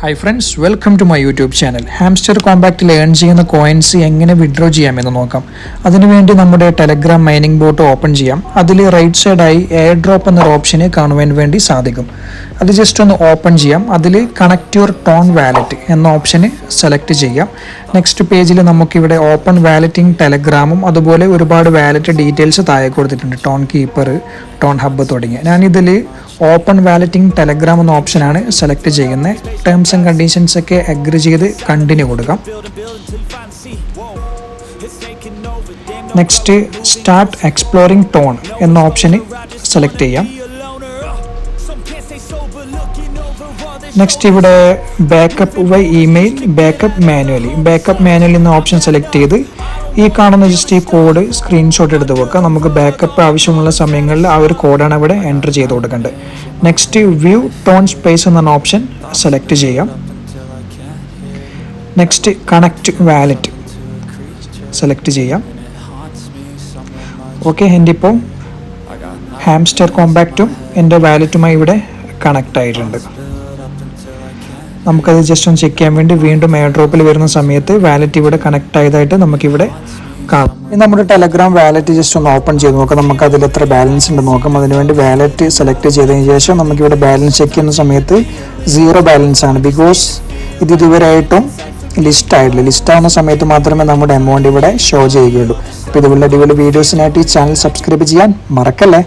Hi friends, welcome to my YouTube channel. Hamster കോമ്പാക്റ്റിൽ earn ചെയ്യുന്ന coins എങ്ങനെ withdraw ചെയ്യാമെന്ന് നോക്കാം. അതിനുവേണ്ടി നമ്മുടെ ടെലഗ്രാം മൈനിങ് ബോട്ട് ഓപ്പൺ ചെയ്യാം. അതിൽ റൈറ്റ് സൈഡായി എയർ ഡ്രോപ്പ് എന്നൊരു ഓപ്ഷന് കാണുവാൻ വേണ്ടി സാധിക്കും. അത് ജസ്റ്റ് ഒന്ന് ഓപ്പൺ ചെയ്യാം. അതിൽ കണക്ട് യുവർ ടോൺ വാലറ്റ് എന്ന ഓപ്ഷന് സെലക്ട് ചെയ്യാം. നെക്സ്റ്റ് പേജിൽ നമുക്കിവിടെ ഓപ്പൺ വാലറ്റിംഗ് ടെലഗ്രാമും അതുപോലെ ഒരുപാട് വാലറ്റ് ഡീറ്റെയിൽസ് താഴെ കൊടുത്തിട്ടുണ്ട്. ടോൺ കീപ്പർ, ടോൺ ഹബ്ബ് തുടങ്ങിയ. ഞാനിതിൽ ഓപ്പൺ വാലറ്റിംഗ് ടെലഗ്രാം എന്ന ഓപ്ഷനാണ് സെലക്ട് ചെയ്യുന്നത്. ടേംസ് ആൻഡ് കണ്ടീഷൻസ് ഒക്കെ അഗ്രി ചെയ്ത് കണ്ടിന്യൂ കൊടുക്കാം. നെക്സ്റ്റ് സ്റ്റാർട്ട് എക്സ്പ്ലോറിംഗ് ടോൺ എന്ന ഓപ്ഷന് സെലക്ട് ചെയ്യാം. നെക്സ്റ്റ് ഇവിടെ backup by email, backup manually എന്ന ഓപ്ഷൻ സെലക്ട് ചെയ്ത് ഈ കാണുന്ന ജസ്റ്റ് ഈ കോഡ് സ്ക്രീൻഷോട്ട് എടുത്ത് വെക്കുക. നമുക്ക് ബാക്കപ്പ് ആവശ്യമുള്ള സമയങ്ങളിൽ ആ ഒരു കോഡാണ് ഇവിടെ എൻ്റർ ചെയ്ത് കൊടുക്കേണ്ടത്. നെക്സ്റ്റ് വ്യൂ ടോൺ സ്പേസ് എന്ന ഓപ്ഷൻ സെലക്ട് ചെയ്യാം. നെക്സ്റ്റ് കണക്ട് വാലറ്റ് സെലക്ട് ചെയ്യാം. ഓക്കെ, എൻ്റെ ഇപ്പോൾ ഹാംസ്റ്റർ കോമ്പാക്റ്റും എൻ്റെ വാലറ്റുമായി ഇവിടെ കണക്റ്റ് ആയിട്ടുണ്ട്. നമുക്കത് ജസ്റ്റ് ഒന്ന് ചെക്ക് ചെയ്യാൻ വേണ്ടി വീണ്ടും എയർ ഡ്രോപ്പിൽ വരുന്ന സമയത്ത് വാലറ്റ് ഇവിടെ കണക്ട് ആയതായിട്ട് നമുക്കിവിടെ കാണാം. ഇനി നമ്മുടെ ടെലഗ്രാം വാലറ്റ് ജസ്റ്റ് ഒന്ന് ഓപ്പൺ ചെയ്ത് നോക്കാം. നമുക്ക് അതിൽ എത്ര ബാലൻസ് ഉണ്ട് നോക്കാം. അതിനുവേണ്ടി വാലറ്റ് സെലക്ട് ചെയ്തതിന് ശേഷം നമുക്കിവിടെ ബാലൻസ് ചെക്ക് ചെയ്യുന്ന സമയത്ത് 0 ബാലൻസ് ആണ്. ബിക്കോസ് ഇത് ഇതുവരെയായിട്ടും ലിസ്റ്റ് ആയിട്ടില്ല. ലിസ്റ്റ് ആവുന്ന സമയത്ത് മാത്രമേ നമ്മുടെ എമൗണ്ട് ഇവിടെ ഷോ ചെയ്യുകയുള്ളൂ. അപ്പോൾ ഇതുപോലെ അടിപൊളി വീഡിയോസിനായിട്ട് ഈ ചാനൽ സബ്സ്ക്രൈബ് ചെയ്യാൻ മറക്കല്ലേ.